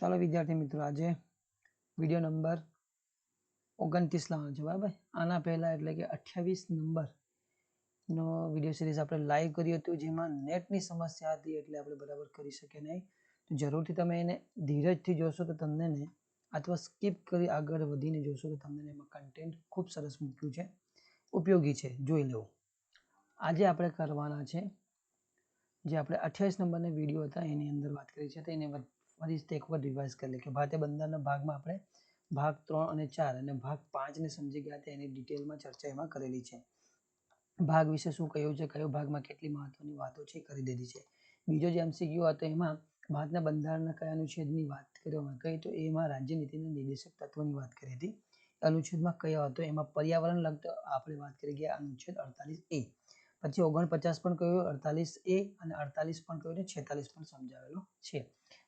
ચાલો વિદ્યાર્થી મિત્રો, આજે વિડીયો નંબર 29 લાવવાનો છે. બરાબર, આના પહેલા એટલે કે 28 નંબરનો વિડીયો સિરીઝ આપણે લાઈવ કર્યું હતું, જેમાં નેટની સમસ્યા હતી એટલે આપણે બરાબર કરી શકીએ નહીં. તો જરૂરથી તમે એને ધીરજથી જોશો તો તમને ને, અથવા સ્કીપ કરી આગળ વધીને જોશો તો તમને એમાં કન્ટેન્ટ ખૂબ સરસ મૂક્યું છે, ઉપયોગી છે, જોઈ લેવું. આજે આપણે કરવાના છે જે આપણે 28 નંબરના વિડીયો હતા એની અંદર વાત કરી છે, તો એને ફરી એક વખત રિવાઇઝ કરી લે કે ભારતીય બંધારણના ભાગમાં આપણે ભાગ 3 અને 4 અને ભાગ 5 ને સમજી ગયા હતા. એની ડિટેલમાં ચર્ચા એમાં કરેલી છે. ભાગ વિશે શું કહ્યું છે, કયો ભાગમાં કેટલી મહત્વની વાતો છે કરી દીધી છે. બીજો જે MCQ હતો એમાં ભારતના બંધારણના કયા અનુચ્છેદની વાત કરવામાં કહી, તો એમાં રાજ્ય નીતિના નિર્દેશક તત્વોની વાત કરી હતી. અનુચ્છેદમાં કયો હતો, એમાં પર્યાવરણ લગતો આપણે વાત કરી ગયા અનુચ્છેદ 48A. પછી 49 પણ કહ્યું, 48A અને 48 પણ કહ્યું, 46 પણ સમજાવેલો છે.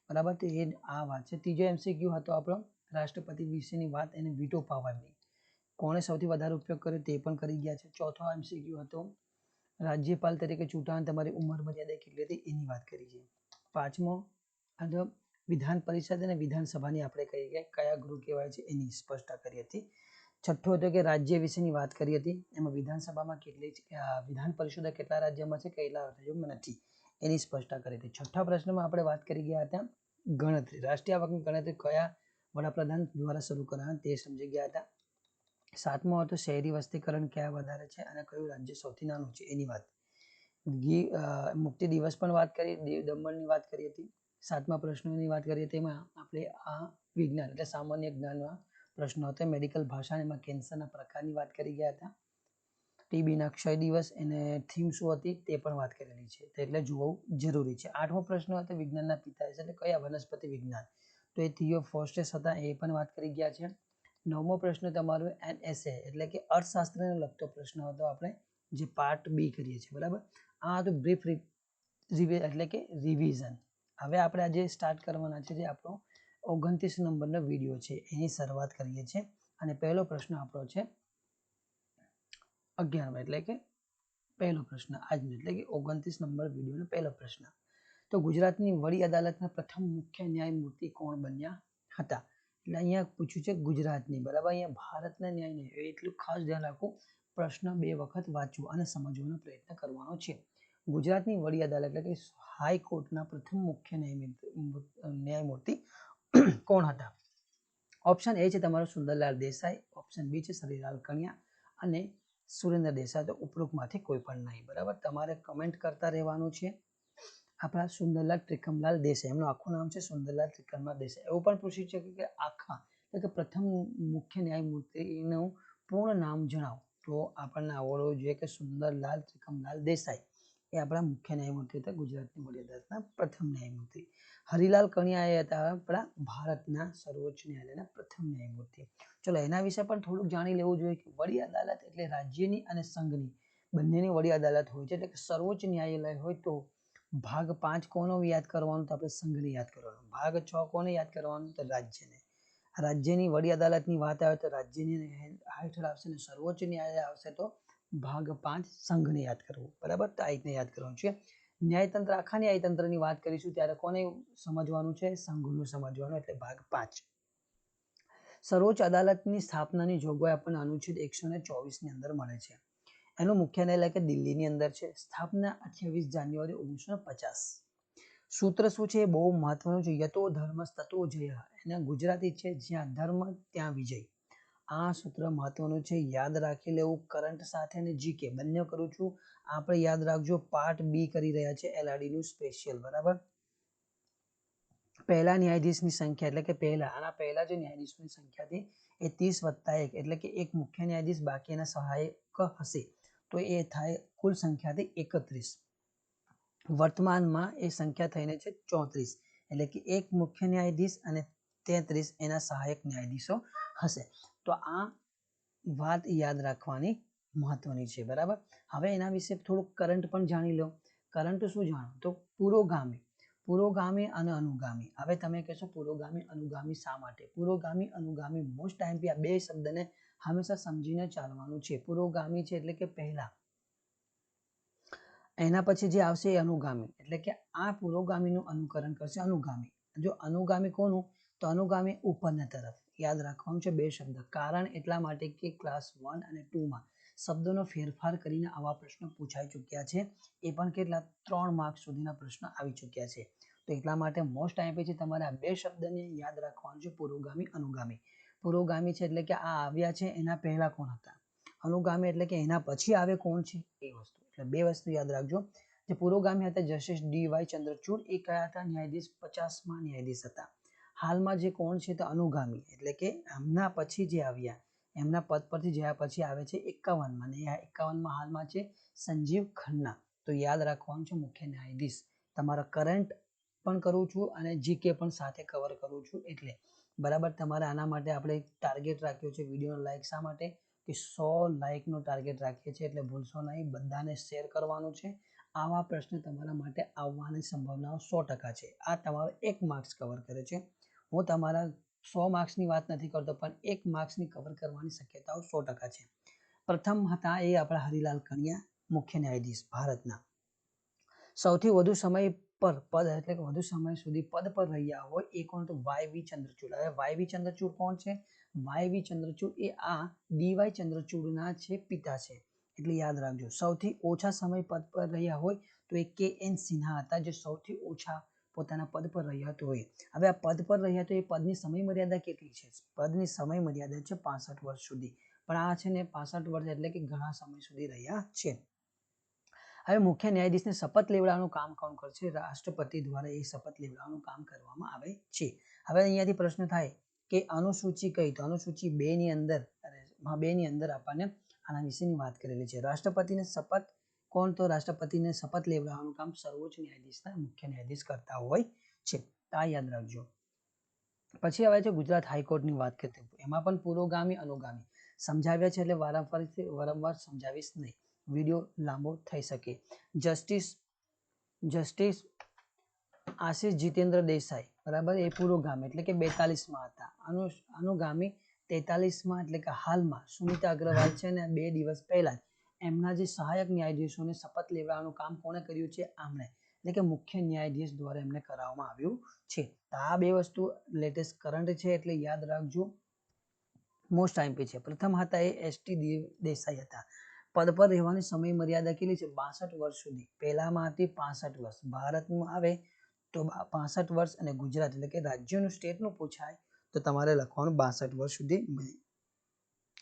બરાબર, તો એ આ વાત છે. ત્રીજો MCQ હતો આપણો રાષ્ટ્રપતિ વિશેની વાત, એને વીટો પાવરની કોણે સૌથી વધારે ઉપયોગ કર્યો તે પણ કરી ગયા છે. ચોથો MCQ હતો રાજ્યપાલ તરીકે ચૂંટાવાની તમારી ઉંમર મર્યાદા કેટલી હતી એની વાત કરી છે. પાંચમો વિધાન પરિષદ અને વિધાનસભાની આપણે કહી ગયા કયા ગૃહ કહેવાય છે એની સ્પષ્ટતા કરી હતી. છઠ્ઠો હતો કે રાજ્ય વિશેની વાત કરી હતી, એમાં વિધાનસભામાં કેટલી વિધાન પરિષદ કેટલા રાજ્યમાં છે, કેટલા રાજ્યોમાં નથી એની સ્પષ્ટતા કરી હતી. છઠ્ઠા પ્રશ્નમાં આપણે વાત કરી ગયા હતા ગણતરી, રાષ્ટ્રીય આવકની ગણતરી કયા વડાપ્રધાન દ્વારા શરૂ કરાયા તે સમજી ગયા હતા. સાતમો હતો શહેરી વસ્તીકરણ ક્યાં વધારે છે અને કયું રાજ્ય સૌથી નાનું છે એની વાત. મુક્તિ દિવસ પણ વાત કરી, દીવ દમણની વાત કરી હતી. સાતમા પ્રશ્નોની વાત કરીએ તેમાં આપણે આ વિજ્ઞાન એટલે સામાન્ય જ્ઞાનના પ્રશ્નો હતા. મેડિકલ ભાષા એમાં કેન્સરના પ્રકારની વાત કરી ગયા હતા. ટીબીના ક્ષય દિવસ એને થીમ શું હતી તે પણ વાત કરેલી છે, એટલે જોવું જરૂરી છે. આઠમો પ્રશ્ન હતો વિજ્ઞાનના પિતા એટલે કયા વનસ્પતિ વિજ્ઞાન, તો એ થિયોફ્રાસ્ટસ હતા, એ પણ વાત કરી ગયા છે. નવમો પ્રશ્ન તમારો NSA એટલે કે અર્થશાસ્ત્રને લગતો પ્રશ્ન હતો, આપણે જે પાર્ટ બી કરીએ છીએ. બરાબર, આ હતું બ્રીફ એટલે કે રિવિઝન. હવે આપણે આજે સ્ટાર્ટ કરવાના છે જે આપણો 29 નંબરનો વિડીયો છે એની શરૂઆત કરીએ છીએ. અને પહેલો પ્રશ્ન આપણો છે 11મો એટલે કે પહેલો પ્રશ્ન આજનો એટલે કે 29 નંબર વિડીયોનો પહેલો પ્રશ્ન. તો ગુજરાતની વડી અદાલતના પ્રથમ મુખ્ય ન્યાયમૂર્તિ કોણ બન્યા હતા? એટલે અહીંયા પૂછ્યું છે ગુજરાતની. બરાબર, અહીંયા ભારતના ન્યાય નહીં, એટલું ખાસ ધ્યાન રાખવું. પ્રશ્ન 2 વખત વાંચવું અને સમજવાનો પ્રયત્ન કરવાનો છે. ગુજરાતની વડી અદાલત એટલે કે હાઈકોર્ટના પ્રથમ મુખ્ય ન્યાયમૂર્તિ કોણ હતા? ઓપ્શન એ છે તમારો સુંદરલાલ દેસાઈ, ઓપ્શન બી છે શ્રીલાલ કણિયા અને સુરેન્દ્ર દેસાઈ. તો ઉપરોક્તમાંથી કોઈ પણ નહીં. બરાબર, તમારે કમેન્ટ કરતા રહેવાનું છે. આપણા સુંદરલાલ ત્રિકમલાલ દેસાઈ, એમનું આખું નામ છે સુંદરલાલ ત્રિકમલાલ દેસાઈ. એવું પણ પૂછ્યું છે કે આખા એટલે કે પ્રથમ મુખ્ય ન્યાયમૂર્તિનું પૂર્ણ નામ જણાવો, તો આપણને આવડવું જોઈએ કે સુંદરલાલ ત્રિકમલાલ દેસાઈ એ આપણા મુખ્ય ન્યાયમૂર્તિ હતા, ગુજરાતની વડી અદાલતના પ્રથમ ન્યાયમૂર્તિ. હરિલાલ કણિયા એ હતા આપણા ભારતના સર્વોચ્ચ ન્યાયાલયના પ્રથમ ન્યાયમૂર્તિ. ચલો એના વિશે પણ થોડુંક જાણી લેવું જોઈએ કે વડી અદાલત એટલે રાજ્યની અને સંઘની બંનેની વડી અદાલત હોય છે. એટલે કે સર્વોચ્ચ ન્યાયાલય હોય તો ભાગ 5 કોનો યાદ કરવાનું, તો આપણે સંઘને યાદ કરવાનું. ભાગ 6 કોને યાદ કરવાનું, તો રાજ્યને. રાજ્યની વડી અદાલતની વાત આવે તો રાજ્યની હેઠળ આવશે અને સર્વોચ્ચ ન્યાયાલય આવશે તો ભાગ 5 સંઘને યાદ કરવું. બરાબર, તો આ રીતે યાદ કરવાનું છે. ન્યાયતંત્ર, આખા ન્યાયતંત્રની વાત કરીશું ત્યારે કોને સમજવાનું છે? સંઘનું સમજવાનું, એટલે ભાગ 5. સર્વોચ્ચ અદાલતની સ્થાપનાની જોગવાઈ આપણને અનુચ્છેદ 124 ની અંદર મળે છે. એનું મુખ્ય ન્યાયાલય કે દિલ્હીની અંદર છે. સ્થાપના 28 જાન્યુઆરી 1950. સૂત્ર શું છે? બહુ મહત્વનું છે. યતો ધર્મ તતો જય. એના ગુજરાતી છે જ્યાં ધર્મ ત્યાં વિજય. આ સૂત્ર મહત્વનું છે, યાદ રાખી લેવું. કરંટ સાથે અને જીકે બંને કરું છું. આપણે યાદ રાખજો, પાર્ટ બી કરી રહ્યા છે LRD નું સ્પેશિયલ. બરાબર, પહેલા ન્યાયાધીશની સંખ્યા એટલે કે આના પહેલા જે ન્યાયાધીશોની સંખ્યા હતી એ 30+1 એટલે કે એક મુખ્ય ન્યાયાધીશ બાકી એના સહાયક હશે તો એ થાય કુલ સંખ્યા હતી 31. વર્તમાનમાં એ સંખ્યા થઈને છે 34 એટલે કે એક મુખ્ય ન્યાયાધીશ અને 33 એના સહાયક ન્યાયાધીશો હશે. તો આ વાત યાદ રાખવાની મહત્વની છે. બરાબર, હવે એના વિશે થોડુંક કરંટ પણ જાણી લો. કરંટ શું જાણો, તો પુરોગામી અને અનુગામી. હવે તમે કહેશો પુરોગામી અનુગામી શા માટે? પુરોગામી અનુગામી મોસ્ટ ટાઈમ આ બે શબ્દને હંમેશા સમજીને ચાલવાનું છે. પુરોગામી છે એટલે કે પહેલા, એના પછી જે આવશે એ અનુગામી, એટલે કે આ પુરોગામીનું અનુકરણ કરશે અનુગામી. જો અનુગામી કોનું, તો અનુગામી ઉપરના તરફ. યાદ રાખવાનું છે બે શબ્દ. કારણ એટલા માટે કે ક્લાસ 1 અને 2 માં શબ્દોનો ફેરફાર કરીને આવા પ્રશ્નો પૂછાઈ ચૂક્યા છે. એ પણ કેટલા 3 માર્ક્સ સુધીના પ્રશ્નો આવી ચૂક્યા છે. તો એટલા માટે મોસ્ટ ટાઈમ છે તમારે આ બે શબ્દને યાદ રાખવાનું છે, પુરોગામી અનુગામી. પુરોગામી છે એટલે કે આ આવ્યા છે એના પહેલા કોણ હતા, અનુગામી એટલે કે એના પછી આવે કોણ છે એ વસ્તુ. એટલે બે વસ્તુ યાદ રાખજો. જે પુરોગામી હતા જસ્ટિસ ડી.વાય. ચંદ્રચૂડ, એ કયા હતા, ન્યાયાધીશ 50મા ન્યાયાધીશ હતા. હાલમાં જે કોણ છે તો અનુગામી એટલે કે એમના પછી જે આવ્યા, એમના પદ પરથી જયા પછી આવે છે 51માં, અને આ 51માં હાલમાં છે સંજીવ ખન્ના. તો યાદ રાખવાનું છે મુખ્ય ન્યાયાધીશ. તમારા કરંટ પણ કરું છું અને જીકે પણ સાથે કવર કરું છું. એટલે બરાબર તમારે આના માટે આપણે ટાર્ગેટ રાખ્યો છે વિડીયોનો લાઈક શા માટે કે 100 લાઈકનો ટાર્ગેટ રાખીએ છીએ. એટલે ભૂલશો નહીં, બધાને શેર કરવાનું છે. આવા પ્રશ્ન તમારા માટે આવવાની સંભાવનાઓ 100% છે. આ તમારો 1 માર્ક્સ કવર કરે છે. હું તમારા 100 માર્ક્સની વાત નથી કરતો, પણ 1 માર્ક્સની કવર કરવાની શક્યતાઓ 100% છે. પ્રથમ હતા એ આપણા હરિલાલ કણિયા, મુખ્ય ન્યાયાધીશ ભારતના. સૌથી વધુ સમય પર પદ એટલે કે વધુ સમય સુધી પદ પર રહ્યા હોય એ કોણ, તો વાય.વી. ચંદ્રચૂડ. હવે વાય.વી. ચંદ્રચૂડ કોણ છે? વાય.વી. ચંદ્રચૂડ એ આ ડી.વાય. ચંદ્રચૂડના છે પિતા છે. એટલે યાદ રાખજો. સૌથી ઓછા સમય પદ પર રહ્યા હોય તો એ કે.એન. સિન્હા હતા, જે સૌથી ઓછા પોતાના પદ પર રહ્યા તો હોય. હવે આ પદ પર રહ્યા તો એ પદની સમય મર્યાદા કેટલી છે? પદની સમય મર્યાદા છે 65 વર્ષ સુધી. પણ આ છે ને 65 વર્ષ એટલે કે ઘણા સમય સુધી રહ્યા છે. હવે મુખ્ય ન્યાયાધીશને શપથ લેવડાવવાનું કામ કોણ કરશે? રાષ્ટ્રપતિ દ્વારા એ શપથ લેવડાવવાનું કામ કરવામાં આવે છે. હવે અહીંયાથી પ્રશ્ન થાય કે અનુસૂચિ કઈ? તો અનુસૂચિ 2 ની અંદર આપણને આના વિશેની વાત કરેલી છે. રાષ્ટ્રપતિને શપથ કોણ? તો રાષ્ટ્રપતિને શપથ લેવડાવવાનું કામ સર્વોચ્ચ ન્યાયાધીશના મુખ્ય ન્યાયાધીશ કરતા હોય છે. આ યાદ રાખજો. પછી હવે છે ગુજરાત હાઈકોર્ટની વાત કરતી. એમાં પણ પુરોગામી અનુગામી સમજાવ્યા છે, એટલે વારંવાર સમજાવીશ નહીં, વિડીયો લાંબો થઈ શકે. જસ્ટિસ આશિષ જીતેન્દ્ર દેસાઈ, બરાબર, એ પુરોગામી એટલે કે 42માં હતા. અનુગામી 43માં એટલે કે હાલમાં સુમિતા અગ્રવાલ છે ને 2 દિવસ પહેલા એમના જે સહાયક ન્યાયાધીશોને શપથ લેવડાવવાનું કામ કોણે કર્યું છે? આમણે, એટલે કે મુખ્ય ન્યાયાધીશ દ્વારા એમને કરાવવામાં આવ્યું છે. આ બે વસ્તુ લેટેસ્ટ કરંટ છે એટલે યાદ રાખજો. મોસ્ટ આઈમ્પી છે. પ્રથમ હતા એ એસ.ટી. દેસાઈ હતા. પદ પર રહેવાની સમય મર્યાદા કેટલી છે? 62 વર્ષ સુધી. પહેલામાં હતી 65 વર્ષ. ભારતમાં આવે તો 65 વર્ષ, અને ગુજરાત એટલે કે રાજ્યનું સ્ટેટનું પૂછાય તો તમારે લખવાનું 62 વર્ષ સુધી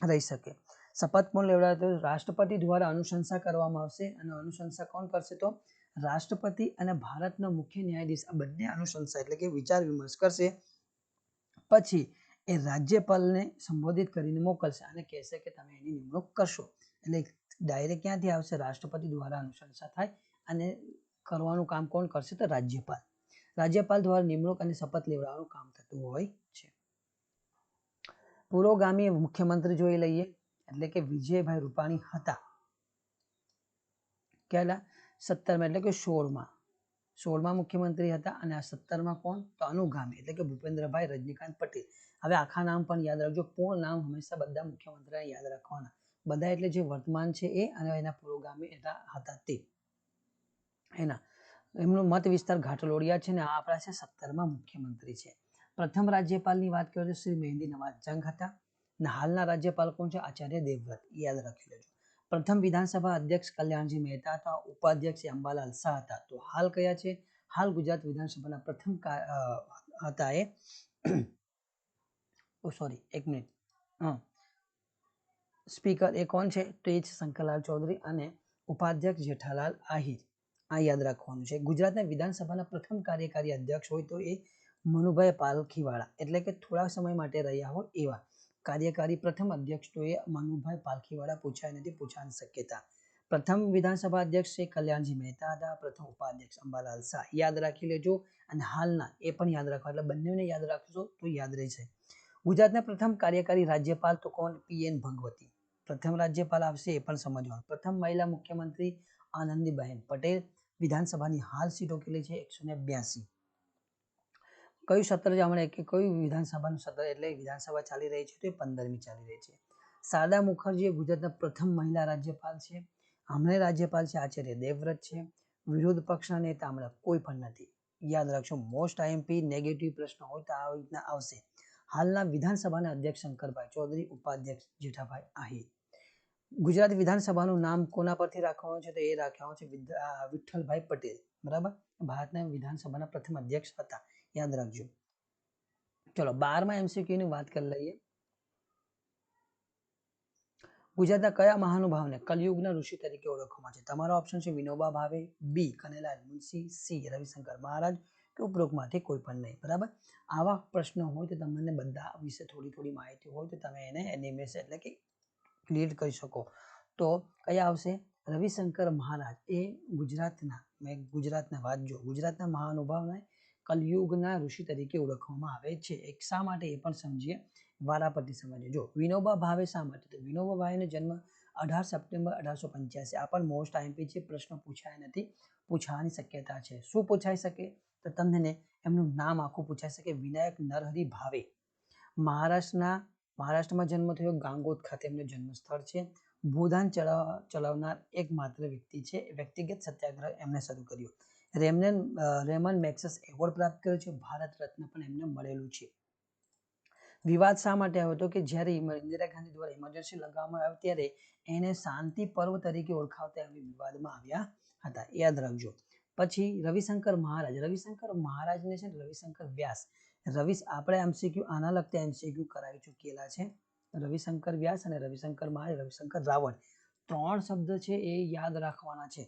રહી શકે. શપથ કોણ લેવડાવે? તો રાષ્ટ્રપતિ દ્વારા અનુશંસા કરવામાં આવશે, અને અનુશંસા કોણ કરશે? તો રાષ્ટ્રપતિ અને ભારતના મુખ્ય ન્યાયાધીશ આ બંને અનુશંસા એટલે કે વિચાર વિમર્શ કરશે. પછી એ રાજ્યપાલને સંબોધિત કરીને મોકલશે અને કહેશે કે તમે એની નિમણૂક કરશો. એટલે ડાયરેક્ટ ક્યાંથી આવશે? રાષ્ટ્રપતિ દ્વારા અનુશંસા થાય અને કરવાનું કામ કોણ કરશે? તો રાજ્યપાલ. રાજ્યપાલ દ્વારા નિમણૂક અને શપથ લેવડાવવાનું કામ થતું હોય છે. પુરોગામી મુખ્યમંત્રી જોઈ લઈએ, એટલે કે વિજયભાઈ રૂપાણી હતા. કેટલા? 17માં એટલે કે 16માં મુખ્યમંત્રી હતા. અને આ 17માં કોણ? તો અનુગામી એટલે કે ભૂપેન્દ્રભાઈ રજનીકાંત પટેલ. હવે આખા નામ પણ યાદ રાખજો. પૂર્ણ નામ હંમેશા બધા મુખ્યમંત્રીને યાદ રાખવાના. બધા એટલે જે વર્તમાન છે એ, અને એના પુરોગામી હતા તે. એમનો મત વિસ્તાર ઘાટલોડિયા છે, ને આ આપણા છે 17માં મુખ્યમંત્રી છે. પ્રથમ રાજ્યપાલની વાત કરીએ તો શ્રી મહેન્દી નવાઝ જંગ હતા. અને હાલના રાજ્યપાલ કોણ છે? આચાર્ય દેવવ્રત. યાદ રાખી લેજો. પ્રથમ વિધાનસભા અધ્યક્ષ કલ્યાણજી મહેતા હતા. ઉપાધ્યક્ષ અંબાલાલ શાહ હતા. તો હાલ કયા છે? હાલ ગુજરાત વિધાનસભાના પ્રથમ હતા એ સ્પીકર એ કોણ છે? તો એ છે શંકરલાલ ચૌધરી, અને ઉપાધ્યક્ષ જેઠાલાલ આહિર. આ યાદ રાખવાનું છે. ગુજરાતના વિધાનસભાના પ્રથમ કાર્યકારી અધ્યક્ષ હોય તો એ મનુભાઈ પાલખીવાળા, એટલે કે થોડા સમય માટે રહ્યા હોય એવા. કાર્યકારી પ્રથમ અધ્યક્ષ તો એ મનુભાઈ પાલખીવાળા પૂછાય નથી, પૂછવાની શક્યતા. પ્રથમ વિધાનસભા અધ્યક્ષ છે કલ્યાણજી મહેતા હતા. પ્રથમ ઉપાધ્યક્ષ અંબાલાલ શાહ. યાદ રાખી લેજો. અને હાલના એ પણ યાદ રાખવા, એટલે બંનેને યાદ રાખજો તો યાદ રહેશે. ગુજરાતના પ્રથમ કાર્યકારી રાજ્યપાલ તો કોણ? પી.એન. ભગવતી. પ્રથમ રાજ્યપાલ આવશે એ પણ સમજવાનું. પ્રથમ મહિલા મુખ્યમંત્રી આનંદીબહેન પટેલ. વિધાનસભાની હાલ સીટો કેટલી છે? 182. કયું સત્ર હમણાં કે કયું વિધાનસભાનું સત્ર એટલે વિધાનસભા ચાલી રહી છે? તો એ 15મી ચાલી રહી છે. શારદા મુખર્જી એ ગુજરાતના પ્રથમ મહિલા રાજ્યપાલ છે. હમણાં રાજ્યપાલ છે આચાર્ય દેવવ્રત છે. વિરોધ પક્ષના નેતા હમણાં કોઈ પણ નથી. યાદ રાખજો. મોસ્ટ આઈએમપી નેગેટિવ પ્રશ્ન હોય તો આવી રીતના આવશે. હાલના વિધાનસભાના અધ્યક્ષ શંકરભાઈ ચૌધરી, ઉપાધ્યક્ષ જેઠાભાઈ આહિર. ગુજરાત વિધાનસભાનું નામ કોના પરથી રાખવાનું છે? તો એ રાખ્યું છે વિઠ્ઠલભાઈ પટેલ. બરાબર, ભારતના વિધાનસભાના પ્રથમ અધ્યક્ષ હતા, યાદ રાખજો. ચલો 12મા MCQ ની વાત કરી લઈએ. ગુજરાતના કયા મહાનુભાવને કલયુગના ઋષિ તરીકે ઓળખવામાં છે? તમારો ઓપ્શન છે વિનોબા ભાવે, બી કનૈયાલાલ મુનશી, સી રવિશંકર મહારાજ કે ઉપરોક્તમાંથી કોઈ પણ નહીં. બરાબર, આવા પ્રશ્નો હોય તો તમને બધા વિશે થોડી માહિતી હોય તો તમે એને એનિમેશન એટલે કે ક્લિયર કરી શકો. તો કયા આવશે? રવિશંકર મહારાજ એ ગુજરાતના વાંચજો, ગુજરાતના મહાનુભાવને કલયુગના ઋષિ તરીકે ઓળખવામાં આવે છે. એક શા માટે એ પણ સમજીએ, વારાપરથી સમજીએ. જો વિનોબા ભાવે શા માટે? તો વિનોબા ભાવેનો જન્મ 18 સપ્ટેમ્બર 1885. આ પણ મોસ્ટ આઈએમપી છે, પ્રશ્ન પૂછાય નથી, પૂછવાની શક્યતા છે. શું પૂછાઈ શકે? તો તમને એમનું નામ આખું પૂછાઈ શકે. વિનાયક નરહરી ભાવે. મહારાષ્ટ્રમાં જન્મ થયો, ગાંગોદ ખાતે એમનું જન્મ સ્થળ છે. ભૂદાન ચલાવનાર એકમાત્ર વ્યક્તિ છે. વ્યક્તિગત સત્યાગ્રહ એમને શરૂ કર્યો. રેમન મેક્સસ એવોર્ડ પ્રાપ્ત કર્યો છે. ભારત રત્ન પણ એમને મળેલું છે. વિવાદ શા માટે આવ્યો હતો? કે જ્યારે ઇન્દિરા ગાંધી દ્વારા ઇમરજન્સી લગાવવામાં આવ્યો ત્યારે એને શાંતિ પર્વ તરીકે ઓળખાવતા એમને વિવાદમાં આવ્યા હતા, યાદ રાખજો. પછી રવિશંકર મહારાજને છે રવિશંકર વ્યાસ. આપણે MCQ આના લગતા MCQ કરાવી ચૂકેલા છે. રવિશંકર વ્યાસ અને રવિશંકર મહારાજ, રવિશંકર રાવળ, 3 શબ્દ છે એ યાદ રાખવાના છે.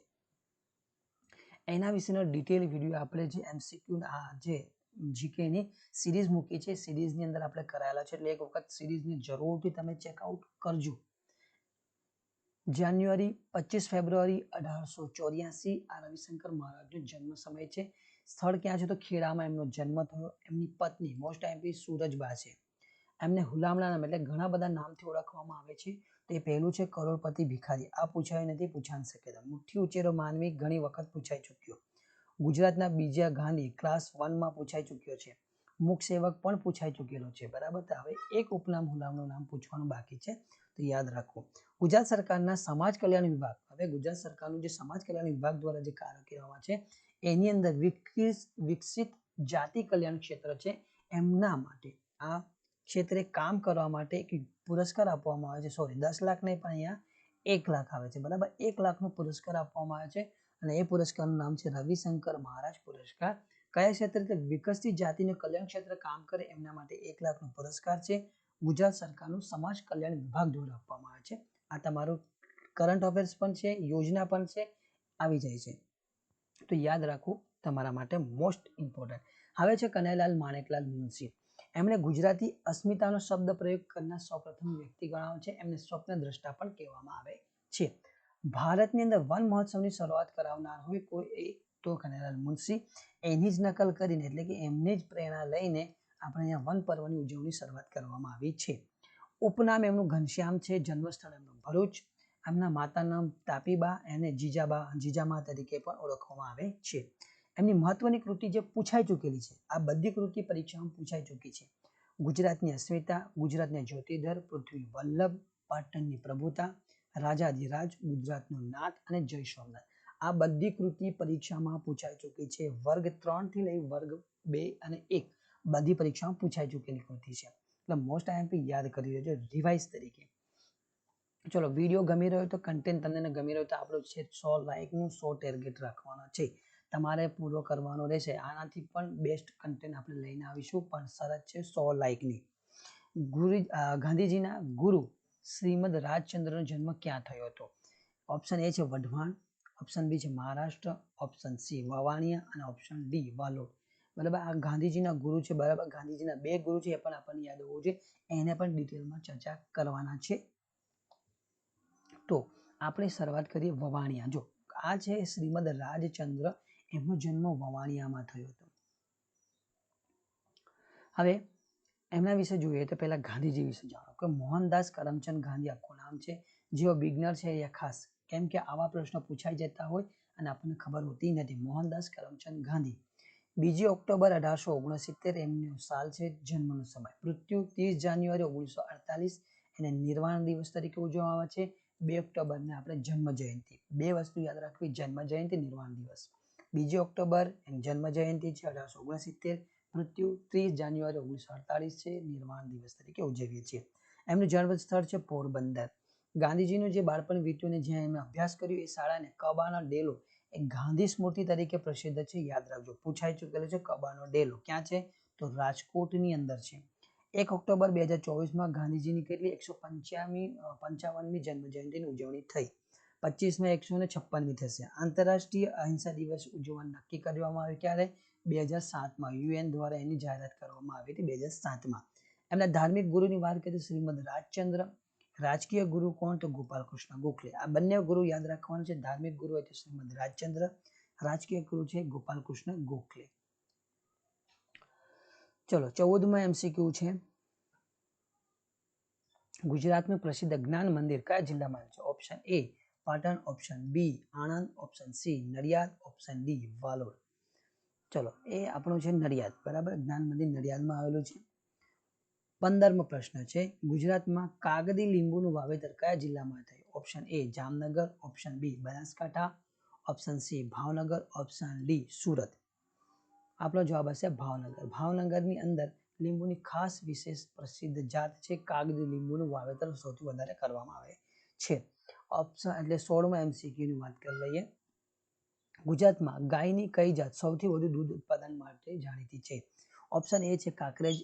એના વિશેનો ડિટેલ વિડીયો આપણે જે MCQ જે જીકે ની સિરીઝ મૂકી છે, સિરીઝની અંદર આપણે કરાયેલા છે, એટલે એક વખત સિરીઝની જરૂરથી તમે ચેકઆઉટ કરજો. જાન્યુઆરી 25 ફેબ્રુઆરી 1884 આ રવિશંકર મહારાજનો જન્મ સમય છે. સ્થળ ક્યાં છે? તો ખેડામાં એમનો જન્મ થયો. એમની પત્ની મોસ્ટ આઈએમપી સુરજબા છે. એમને હુલામણા નામ એટલે ઘણા બધા નામથી ઓળખવામાં આવે છે. તે પહેલું છે કરોડપતિ ભિખારી. આ પૂછાયું નથી, પૂછાઈ શક્યતા. મુઠ્ઠી ઉચેરો માનવી ઘણી વખત પૂછાઈ ચૂક્યો. ગુજરાતના બીજા ગાંધી ક્લાસ 1માં પૂછાઈ ચૂક્યો છે. મુખ સેવક પણ પૂછાઈ ચૂકેલો છે. બરાબર, તો હવે એક ઉપનામ હુલામણું નામ પૂછવાનું બાકી છે, તો યાદ રાખો. ગુજરાત સરકારના સમાજ કલ્યાણ વિભાગ, હવે ગુજરાત સરકારનું જે સમાજ કલ્યાણ વિભાગ દ્વારા જે કાર્ય કરવામાં છે એની અંદર વિકસિત જાતિ કલ્યાણ ક્ષેત્ર છે, એમના માટે આ ક્ષેત્રે કામ કરવા માટે એક પુરસ્કાર આપવામાં આવે છે. સોરી, 10 લાખ નહીં, પણ અહીંયા 1 લાખ આવે છે. બરાબર, 1 લાખનો પુરસ્કાર આપવામાં આવે છે અને એ પુરસ્કારનું નામ છે રવિશંકર મહારાજ પુરસ્કાર. કયા ક્ષેત્રે? વિકસિત જાતિનું કલ્યાણ ક્ષેત્ર કામ કરે એમના માટે 1 લાખનો પુરસ્કાર છે. ગુજરાત સરકારનું સમાજ કલ્યાણ વિભાગ દ્વારા આપવામાં આવે છે. આ તમારું કરંટ અફેર્સ પણ છે, યોજના પણ છે, આવી જાય છે, તો યાદ રાખવું તમારા માટે મોસ્ટ ઇમ્પોર્ટન્ટ. હવે છે કનૈયાલાલ માણેકલાલ મુનશી. એમણે ગુજરાતી અસ્મિતાનો શબ્દ પ્રયોગ કરનાર સૌપ્રથમ વ્યક્તિ ગણાવે છે. એમને સ્વપ્ન દ્રષ્ટા પણ કહેવામાં આવે છે. ભારતની અંદર વન મહોત્સવની શરૂઆત કરાવનાર હોય કોઈ એક તો કનૈયાલાલ મુનશી. એની જ નકલ કરીને એટલે કે એમની જ પ્રેરણા લઈને આપણે અહીંયા વન પર્વની ઉજવણી શરૂઆત કરવામાં આવી છે. ઉપનામ એમનું ઘનશ્યામ છે. જન્મસ્થળ એમનું ભરૂચ. એમના માતાનું નામ તાપીબા, એને જીજામા તરીકે પણ ઓળખવામાં આવે છે. એમની મહત્વની કૃતિ જે પૂછાઈ ચૂકેલી છે, આ બધી કૃતિ પરીક્ષામાં પૂછાઈ ચૂકી છે. ગુજરાતની અસ્મિતા, ગુજરાતની જ્યોતિધર, પૃથ્વી વલ્લભ, પાટણની પ્રભુતા, રાજાધિરાજ, ગુજરાતનો નાથ અને જય સોમનાથ. આ બધી કૃતિ પરીક્ષામાં પૂછાઈ ચૂકી છે. વર્ગ 3 થી લઈ વર્ગ 2 અને 1 બધી પરીક્ષામાં પૂછાઈ ચૂકેલી કૃતિ છે. એટલે મોસ્ટ આઈએમપી યાદ કરી લેજો રિવાઇઝ તરીકે. ચલો, વિડીયો ગમી રહ્યો તો, કન્ટેન્ટ તમને ગમી રહ્યો તો આપણું છે 100 લાઇકનું 100 ટાર્ગેટ રાખવાનો છે, તમારે પૂરો કરવાનો રહેશે. આનાથી પણ બેસ્ટ કન્ટેન્ટ આપણે લઈને આવીશું, પણ શરત છે 100 લાઇકની. ગાંધીજીના ગુરુ શ્રીમદ રાજચંદ્રનો જન્મ ક્યાં થયો હતો? ઓપ્શન એ છે વઢવાણ, ઓપ્શન બી છે મહારાષ્ટ્ર, ઓપ્શન સી વાવાણિયા અને ઓપ્શન ડી વાલોડ. બરાબર, આ ગાંધીજીના ગુરુ છે. બરાબર, ગાંધીજીના 2 ગુરુ છે, એ પણ આપણને યાદ હોવું જોઈએ. એને પણ ડિટેલમાં ચર્ચા કરવાના છે. તો આપણે શરૂઆત કરીએ વવાણિયા. જો આ છે શ્રીમદ રાજચંદ્ર, એમનો જન્મ વવાણિયામાં થયો હતો. હવે એમના વિશે જોઈએ તો પહેલા ગાંધીજી વિશે જાણો કે મોહનદાસ કરમચંદ ગાંધી આખું નામ છે. જેઓ બિગનર છે એ ખાસ, કેમ કે આવા પ્રશ્નો પૂછાઈ જતા હોય અને આપણને ખબર હોતી નથી. મોહનદાસ કરમચંદ ગાંધી. 2 ઓક્ટોબર 1869 એમનો સાલ છે, જન્મનો સમય. મૃત્યુ 30 જાન્યુઆરી 1948, એને નિર્વાણ દિવસ તરીકે ઉજવવામાં આવે છે. 2 ઓક્ટોબરને આપણે જન્મ જયંતિ. 2 વસ્તુ યાદ રાખવી, જન્મ જયંતિ, નિર્વાણ દિવસ. 2 ઓક્ટોબર એની જન્મ જયંતિ છે 1869, મૃત્યુ 30 જાન્યુઆરી 1948 છે, નિર્વાણ દિવસ તરીકે ઉજવીએ છીએ. એમનું જન્મ સ્થળ છે પોરબંદર. ગાંધીજીનું જે બાળપણ વીત્યું ને જ્યાં એમણે અભ્યાસ કર્યો એ શાળાને કબાનો ડેલો એ ગાંધી સ્મૃતિ તરીકે પ્રસિદ્ધ છે, યાદ રાખજો, પૂછાઈ ચૂકેલું છે. કબાનો ડેલો ક્યાં છે? તો રાજકોટની અંદર છે. 1 ઓક્ટોબર 2024 ગાંધીજીની કેટલી 155મી જન્મ જયંતિની ઉજવણી થઈ. 25માં 156મી થશે. આંતરરાષ્ટ્રીય અહિંસા દિવસ ઉજવવાનું નક્કી કરવામાં આવ્યું ક્યારે? 2007માં. યુએન દ્વારા એની જાહેરાત કરવામાં આવી હતી 2007માં. એમના ધાર્મિક ગુરુની વાત કરીએ તો શ્રીમદ રાજચંદ્ર. રાજકીય ગુરુ કોણ? તો ગોપાલકૃષ્ણ ગોખલે. આ બંને ગુરુ યાદ રાખવાનું છે. ધાર્મિક ગુરુ હોય તો શ્રીમદ રાજચંદ્ર, રાજકીય ગુરુ છે ગોપાલકૃષ્ણ ગોખલે. ચલો 14માં MCQ છે. ગુજરાતનું પ્રસિદ્ધ જ્ઞાન મંદિર કયા જિલ્લામાં છે? Option A Patan, option B Anand, option C Nadiad, option D Valod. ચલો એ આપણું છે નડિયાદ. બરાબર, જ્ઞાન મંદિર નડિયાદમાં આવેલું છે. 15મો પ્રશ્ન છે. ગુજરાતમાં કાગદી લીંબુનું વાવેતર કયા જિલ્લામાં થાય? Option A Jamnagar, option B Banaskantha, option C Bhavnagar, option D Surat. આપણો જવાબ હશે ભાવનગર. ભાવનગરની અંદર લીંબુની ખાસ વિશેષ પ્રસિદ્ધ જાત છે કાગદી લીંબુનું વાવેતર સૌથી વધારે કરવામાં આવે છે. ઓપ્શન એટલે 16માં MCQ ની વાત કરી લઈએ. ગુજરાતમાં ગાયની કઈ જાત સૌથી વધુ દૂધ ઉત્પાદન માટે જાણીતી છે? ઓપ્શન એ છે કાકરેજ,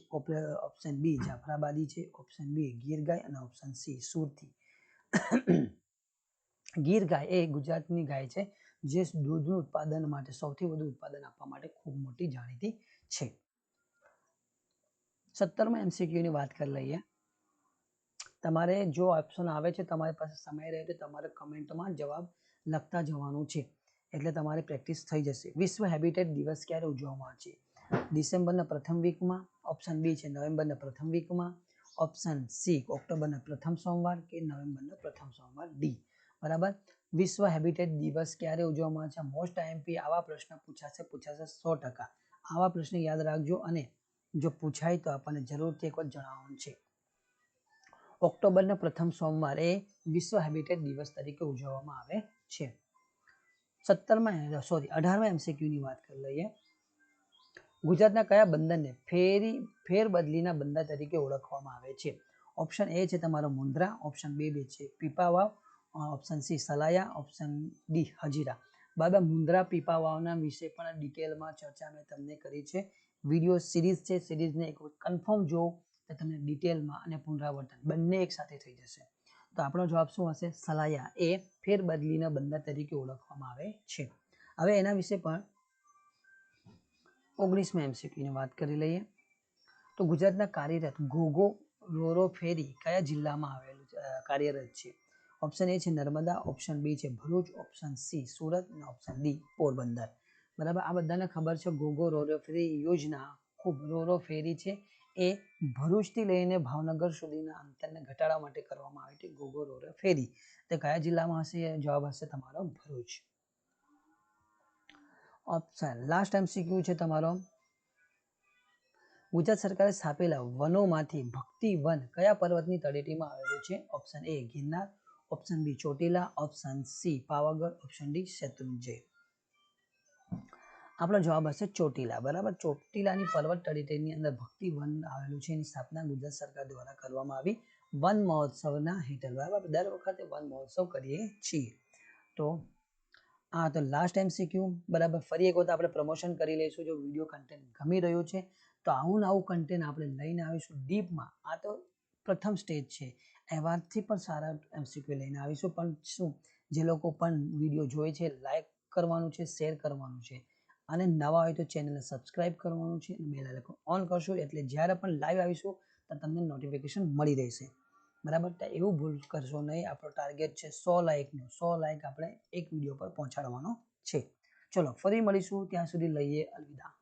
ઓપ્શન બી જાફરાબાદી છે, ઓપ્શન બી ગીર ગાય અને ઓપ્શન સી સુરતી. ગીર ગાય એ ગુજરાતની ગાય છે જે દૂધનું ઉત્પાદન માટે સૌથી વધુ ઉત્પાદન આપવા માટે ખૂબ મોટી જાણીતી છે. 17માં MCQ ની વાત કરી લઈએ. તમારે જો ઓપ્શન આવે છે તમારી પાસે સમય રહે તો તમારે કમેન્ટમાં જવાબ લખતા જવાનું છે એટલે તમારી પ્રેક્ટિસ થઈ જશે. વિશ્વ હેબિટેટ દિવસ ક્યારે ઉજવવામાં આવે છે? ડિસેમ્બરના પ્રથમ વીકમાં, ઓપ્શન બી છે નવેમ્બરના પ્રથમ વીકમાં, ઓપ્શન સી ઓક્ટોબરના પ્રથમ સોમવાર કે નવેમ્બરના પ્રથમ સોમવાર, ડી. બરાબર, વિશ્વ હેબિટેટ દિવસ ક્યારે ઉજવવામાં આવે છે? મોસ્ટ આઈએમપી આવા પ્રશ્ન પૂછાશે 100%. આવા પ્રશ્ન યાદ રાખજો અને જો પૂછાય તો આપણને જરૂરથી એક વખત જણાવવાનું છે. ઓક્ટોબરના પ્રથમ સોમવાર એ વિશ્વ હેબિટેટ દિવસ તરીકે ઉજવવામાં આવે છે. 18માં MCQ ની વાત કરી લઈએ. ગુજરાતના કયા બંદરને ફેરબદલીના બંદર તરીકે ઓળખવામાં આવે છે? ઓપ્શન એ છે તમારો મુન્દ્રા, ઓપ્શન બી છે Pipavav, option C Salaya, option D Hazira. બાબા મુન્દ્રા પીપાવાવના વિશે પણ ડિટેલમાં ચર્ચા મેં તમને કરી છે. વિડીયો સિરીઝ છે, સિરીઝને એક કન્ફર્મ જોવો તો તમને ડિટેલમાં અને પુનરાવર્તન બંને એક સાથે થઈ જશે. તો આપણો જવાબ શું હશે? સલાયા એ ફેરબદલીના બંદર તરીકે ઓળખવામાં આવે છે. હવે એના વિશે પણ 19માં MCQ ની વાત કરી લઈએ. તો ગુજરાતના કાર્યરત ઘોઘો રોરો ફેરી કયા જિલ્લામાં આવેલું કાર્યરત છે? ઓપ્શન એ છે નર્મદા, ઓપ્શન બી છે ભરૂચ, ઓપ્શન સી સુરત અને ઓપ્શન ડી પોરબંદર. બરાબર, આ બધાને ખબર છે ઘોઘો રોરો ફેરી યોજના ખૂબ રોરો ફેરી છે એ ભરૂચથી લઈને ભાવનગર સુધીના અંતરને ઘટાડવા માટે કરવામાં આવી હતી ઘોઘો રોરો ફેરી. તે કયા જિલ્લામાં હશે? જવાબ હશે તમારો ભરૂચ. ઓપ્શન લાસ્ટ MCQ છે તમારો. ગુજરાત સરકારે સ્થાપેલા વનોમાંથી ભક્તિ વન કયા પર્વતની તળેટીમાં આવેલું છે? Option A Girnar, option B Chotila, option C Pavagadh, option D Shatrunjay. આપણો જવાબ હશે ચોટીલા. બરાબર, ચોટીલાની પર્વત તળેટીની અંદર ભક્તિ વન આવેલું છે. એની સ્થાપના ગુજરાત સરકાર દ્વારા કરવામાં આવી વન મહોત્સવના હેઠળ. બરાબર, દર વખતે વન મહોત્સવ કરીએ છીએ. તો લાસ્ટ MCQ. બરાબર, ફરી એક વખત આપણે પ્રમોશન કરી લઈશું. જો વિડીયો કન્ટેન્ટ ગમી રહ્યું છે તો આવું કન્ટેન્ટ આપણે લઈને આવીશું ડીપમાં. આ તો પ્રથમ સ્ટેજ છે, એવાથી પણ સારા MCQ લઈને આવીશું. પણ શું, જે લોકો પણ વિડીયો જોઈ છે લાઈક કરવાનું છે, શેર કરવાનું છે અને નવા હોય તો ચેનલને સબસ્ક્રાઇબ કરવાનું છે અને બેલ આઇકન ઓન કરશો એટલે જ્યારે પણ લાઈવ આવીશું તો તમને નોટિફિકેશન મળી રહેશે. બરાબર, તો એવું ભૂલ કરશો નહીં. આપણો ટાર્ગેટ છે 100 લાઈકનો. 100 લાઈક આપણે એક વિડીયો પર પહોંચાડવાનો છે. ચલો ફરી મળીશું, ત્યાં સુધી લઈએ અલવિદા.